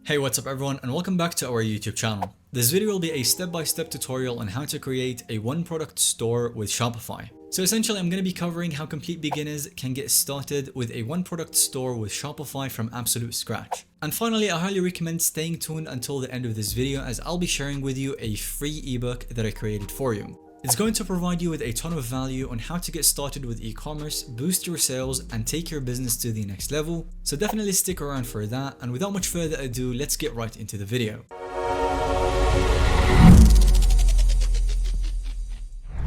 Hey, what's up everyone, and welcome back to our YouTube channel. This video will be a step-by-step tutorial on how to create a one-product store with Shopify. So essentially, I'm going to be covering how complete beginners can get started with a one-product store with Shopify from absolute scratch. And finally, I highly recommend staying tuned until the end of this video, as I'll be sharing with you a free ebook that I created for you. It's going to provide you with a ton of value on how to get started with e-commerce, boost your sales, and take your business to the next level. So definitely stick around for that. And without much further ado, let's get right into the video.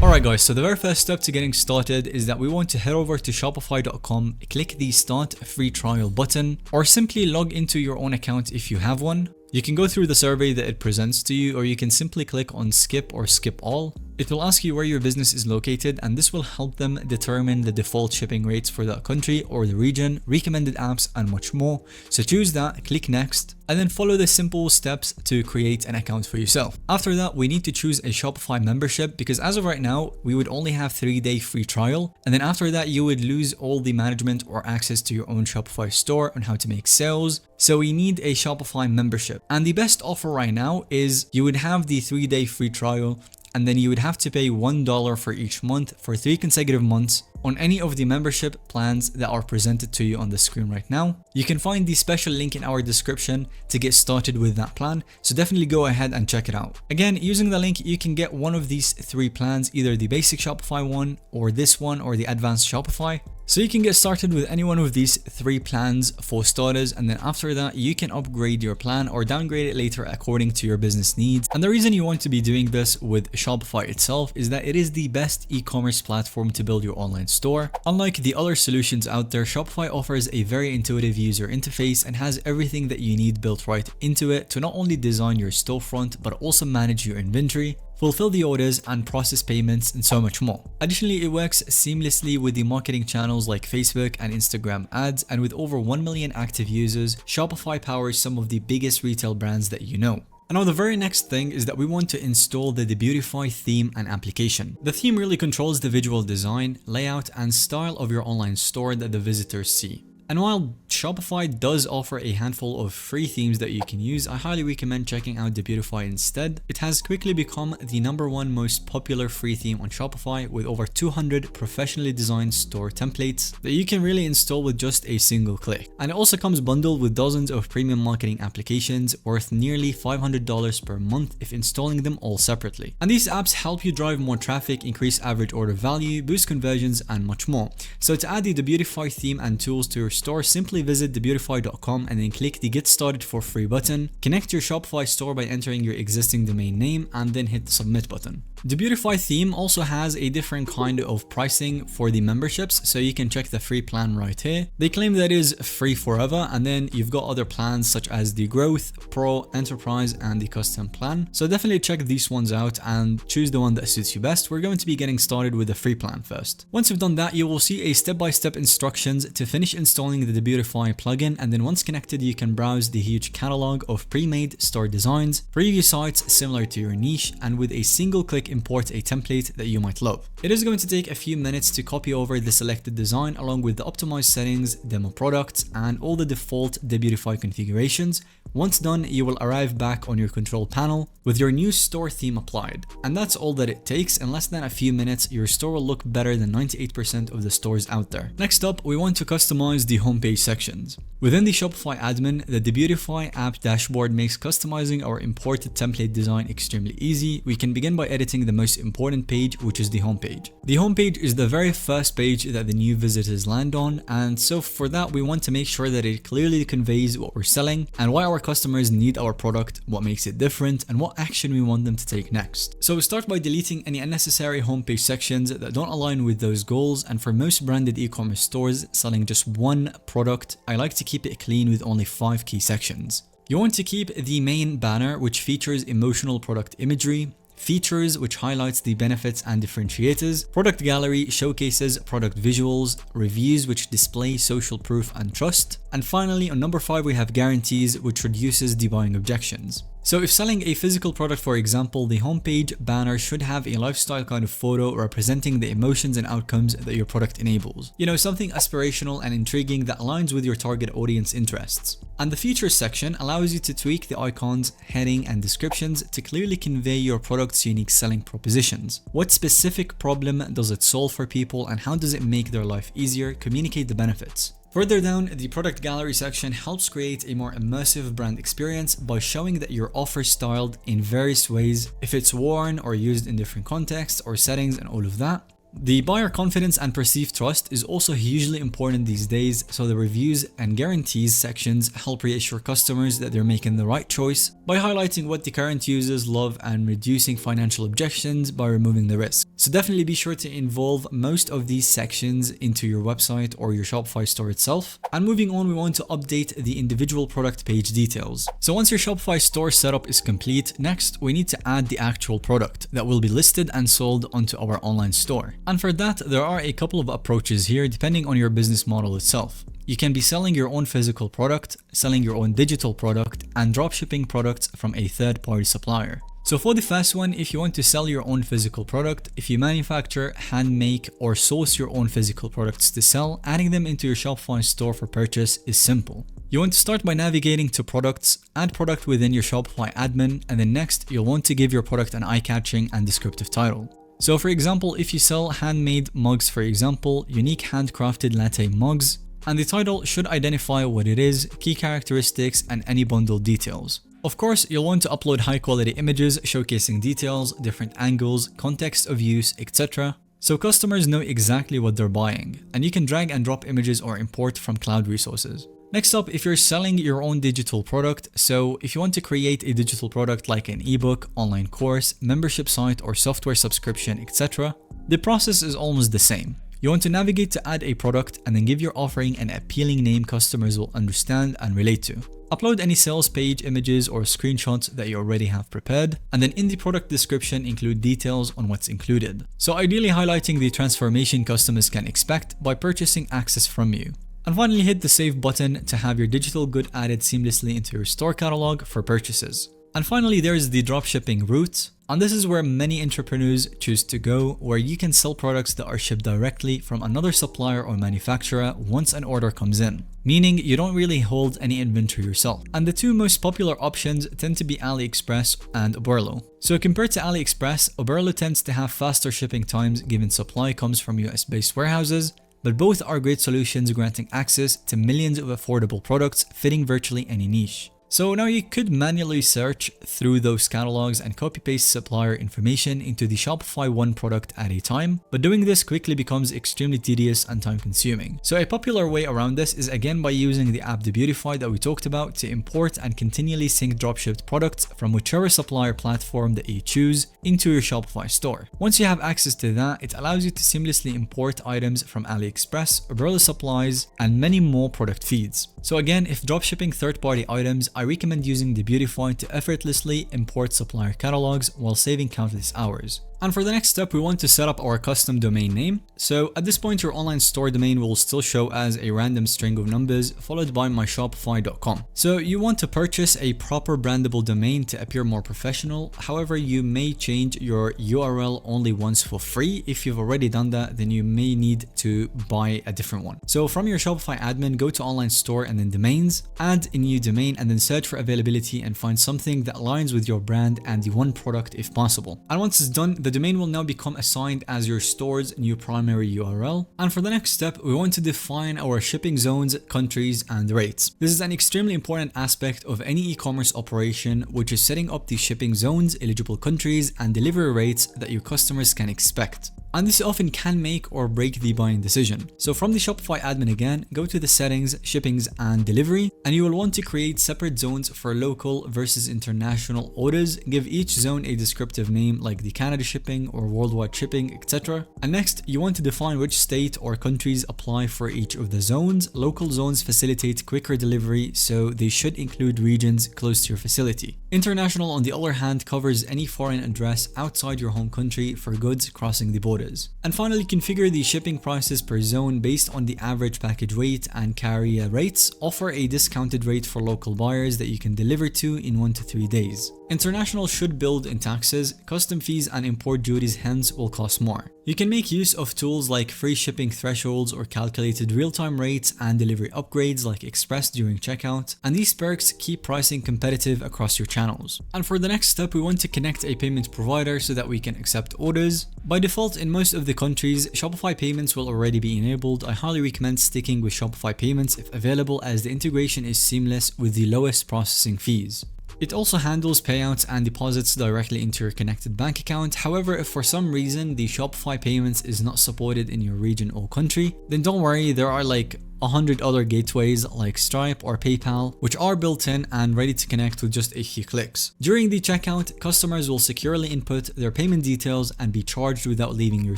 Alright guys, so the very first step to getting started is that we want to head over to shopify.com, click the start free trial button, or simply log into your own account if you have one. You can go through the survey that it presents to you, or you can simply click on skip or skip all. It will ask you where your business is located, and this will help them determine the default shipping rates for that country or the region, recommended apps, and much more. So choose that, click next, and then follow the simple steps to create an account for yourself. After that, we need to choose a Shopify membership, because as of right now, we would only have 3-day free trial. And then after that, you would lose all the management or access to your own Shopify store on how to make sales. So we need a Shopify membership. And the best offer right now is you would have the 3-day free trial, and then you would have to pay $1 for each month for 3 consecutive months on any of the membership plans that are presented to you on the screen right now. You can find the special link in our description to get started with that plan, so definitely go ahead and check it out. Again, using the link, you can get one of these 3 plans, either the basic Shopify one, or this one, or the advanced Shopify. So you can get started with any one of these 3 plans for starters, and then after that you can upgrade your plan or downgrade it later according to your business needs. And the reason you want to be doing this with Shopify itself is that it is the best e-commerce platform to build your online store. Unlike the other solutions out there, Shopify offers a very intuitive user interface and has everything that you need built right into it to not only design your storefront but also manage your inventory, fulfill the orders, and process payments, and so much more. Additionally, it works seamlessly with the marketing channels like Facebook and Instagram ads, and with over 1 million active users, Shopify powers some of the biggest retail brands that you know. And now the very next thing is that we want to install the Beautify theme and application. The theme really controls the visual design, layout, and style of your online store that the visitors see. And while Shopify does offer a handful of free themes that you can use, I highly recommend checking out the Beautify instead. It has quickly become the #1 most popular free theme on Shopify, with over 200 professionally designed store templates that you can really install with just a single click. And it also comes bundled with dozens of premium marketing applications worth nearly $500 per month if installing them all separately. And these apps help you drive more traffic, increase average order value, boost conversions, and much more. So to add the Beautify theme and tools to your store, simply visit thebeautify.com and then click the Get Started for Free button. Connect your Shopify store by entering your existing domain name and then hit the Submit button. The Beautify theme also has a different kind of pricing for the memberships, so you can check the free plan right here. They claim that it is free forever, and then you've got other plans such as the Growth, Pro, Enterprise, and the Custom plan. So definitely check these ones out and choose the one that suits you best. We're going to be getting started with the free plan first. Once you've done that, you will see a step-by-step instructions to finish installing the Beautify plugin, and then once connected, you can browse the huge catalog of pre-made store designs, preview sites similar to your niche, and with a single click import a template that you might love. It is going to take a few minutes to copy over the selected design along with the optimized settings, demo products, and all the default Beautify configurations. Once done, you will arrive back on your control panel with your new store theme applied. And that's all that it takes. In less than a few minutes, your store will look better than 98% of the stores out there. Next up, we want to customize the homepage sections. Within the Shopify admin, the Beautify app dashboard makes customizing our imported template design extremely easy. We can begin by editing the most important page, which is the homepage. The homepage is the very first page that the new visitors land on, and so for that we want to make sure that it clearly conveys what we're selling and why our customers need our product, what makes it different, and what action we want them to take next. So we start by deleting any unnecessary homepage sections that don't align with those goals, and for most branded e-commerce stores selling just one product, I like to keep it clean with only 5 key sections. You want to keep the main banner, which features emotional product imagery, features, which highlights the benefits and differentiators, product gallery showcases product visuals, reviews, which display social proof and trust, And finally, on number 5, we have guarantees, which reduces debuying objections. So if selling a physical product, for example, the homepage banner should have a lifestyle kind of photo representing the emotions and outcomes that your product enables. You know, something aspirational and intriguing that aligns with your target audience interests. And the features section allows you to tweak the icons, heading, and descriptions to clearly convey your product's unique selling propositions. What specific problem does it solve for people, and how does it make their life easier? Communicate the benefits. Further down, the product gallery section helps create a more immersive brand experience by showing that your offer is styled in various ways, if it's worn or used in different contexts or settings and all of that. The buyer confidence and perceived trust is also hugely important these days, so the reviews and guarantees sections help reassure customers that they're making the right choice by highlighting what the current users love and reducing financial objections by removing the risk. So definitely be sure to involve most of these sections into your website or your Shopify store itself. And moving on, we want to update the individual product page details. So once your Shopify store setup is complete, next we need to add the actual product that will be listed and sold onto our online store. And for that, there are a couple of approaches here depending on your business model itself. You can be selling your own physical product, selling your own digital product, and dropshipping products from a third-party supplier. So for the first one, if you want to sell your own physical product, if you manufacture, hand make, or source your own physical products to sell, adding them into your Shopify store for purchase is simple. You want to start by navigating to products, add product within your Shopify admin, and then next you'll want to give your product an eye-catching and descriptive title. So for example, if you sell handmade mugs, for example, unique handcrafted latte mugs, and the title should identify what it is, key characteristics, and any bundle details. Of course, you'll want to upload high quality images showcasing details, different angles, context of use, etc. so customers know exactly what they're buying, and you can drag and drop images or import from cloud resources. Next up, if you're selling your own digital product, so if you want to create a digital product like an ebook, online course, membership site, or software subscription, etc., the process is almost the same. You want to navigate to add a product and then give your offering an appealing name customers will understand and relate to. Upload any sales page images or screenshots that you already have prepared, and then in the product description include details on what's included. So ideally highlighting the transformation customers can expect by purchasing access from you. And finally, hit the save button to have your digital good added seamlessly into your store catalog for purchases. And finally, there's the dropshipping route. And this is where many entrepreneurs choose to go, where you can sell products that are shipped directly from another supplier or manufacturer once an order comes in, meaning you don't really hold any inventory yourself. And the two most popular options tend to be AliExpress and Oberlo. So compared to AliExpress, Oberlo tends to have faster shipping times given supply comes from US-based warehouses, but both are great solutions granting access to millions of affordable products fitting virtually any niche. So now you could manually search through those catalogs and copy-paste supplier information into the Shopify one product at a time, but doing this quickly becomes extremely tedious and time-consuming. So a popular way around this is again by using the app Beautify that we talked about to import and continually sync dropshipped products from whichever supplier platform that you choose into your Shopify store. Once you have access to that, it allows you to seamlessly import items from AliExpress, Oberlo supplies, and many more product feeds. So again, if dropshipping third-party items, I recommend using the Beautify to effortlessly import supplier catalogs while saving countless hours. And for the next step, we want to set up our custom domain name. So at this point, your online store domain will still show as a random string of numbers followed by myshopify.com. So you want to purchase a proper brandable domain to appear more professional. However, you may change your URL only once for free. If you've already done that, then you may need to buy a different one. So from your Shopify admin, go to online store and then domains, add a new domain, and then search for availability and find something that aligns with your brand and the one product if possible. And once it's done, the domain will now become assigned as your store's new primary URL. And for the next step, we want to define our shipping zones, countries, and rates. This is an extremely important aspect of any e-commerce operation, which is setting up the shipping zones, eligible countries, and delivery rates that your customers can expect. And this often can make or break the buying decision. So from the Shopify admin again, go to the settings, shippings, and delivery, and you will want to create separate zones for local versus international orders. Give each zone a descriptive name like the Canada shipping or worldwide shipping, etc. And next, you want to define which state or countries apply for each of the zones. Local zones facilitate quicker delivery, so they should include regions close to your facility. International, on the other hand, covers any foreign address outside your home country for goods crossing the border. orders. And finally, configure the shipping prices per zone based on the average package weight and carrier rates. Offer a discounted rate for local buyers that you can deliver to in 1 to 3 days. International should build in taxes, custom fees and import duties hence will cost more. You can make use of tools like free shipping thresholds or calculated real-time rates and delivery upgrades like express during checkout, and these perks keep pricing competitive across your channels. And for the next step, we want to connect a payment provider so that we can accept orders. By default, in most of the countries, Shopify payments will already be enabled. I highly recommend sticking with Shopify payments if available, as the integration is seamless with the lowest processing fees. It also handles payouts and deposits directly into your connected bank account. However, if for some reason the Shopify payments is not supported in your region or country, then don't worry, there are like 100 other gateways like Stripe or PayPal, which are built in and ready to connect with just a few clicks. During the checkout, customers will securely input their payment details and be charged without leaving your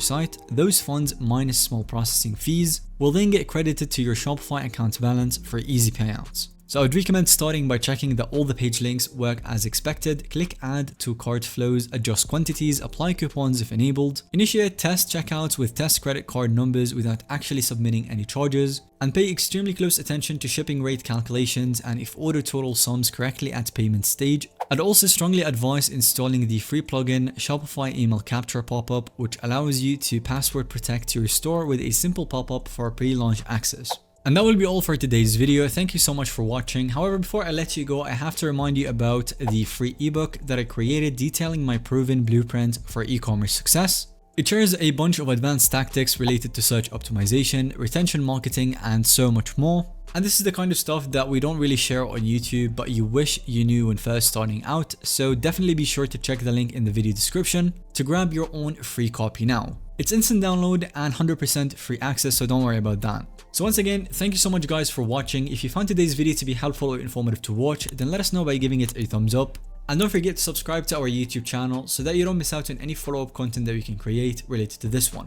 site. Those funds, minus small processing fees, will then get credited to your Shopify account balance for easy payouts. So I'd recommend starting by checking that all the page links work as expected. Click add to cart flows, adjust quantities, apply coupons if enabled, initiate test checkouts with test credit card numbers without actually submitting any charges, and pay extremely close attention to shipping rate calculations and if order total sums correctly at payment stage. I'd also strongly advise installing the free plugin Shopify Email Capture pop-up, which allows you to password protect your store with a simple pop-up for pre-launch access. And that will be all for today's video. Thank you so much for watching. However, before I let you go, I have to remind you about the free ebook that I created detailing my proven blueprint for e-commerce success. It shares a bunch of advanced tactics related to search optimization, retention marketing, and so much more. And this is the kind of stuff that we don't really share on YouTube, but you wish you knew when first starting out. So definitely be sure to check the link in the video description to grab your own free copy now. It's instant download and 100% free access, so don't worry about that. So once again, thank you so much guys for watching. If you found today's video to be helpful or informative to watch, then let us know by giving it a thumbs up. And don't forget to subscribe to our YouTube channel so that you don't miss out on any follow-up content that we can create related to this one.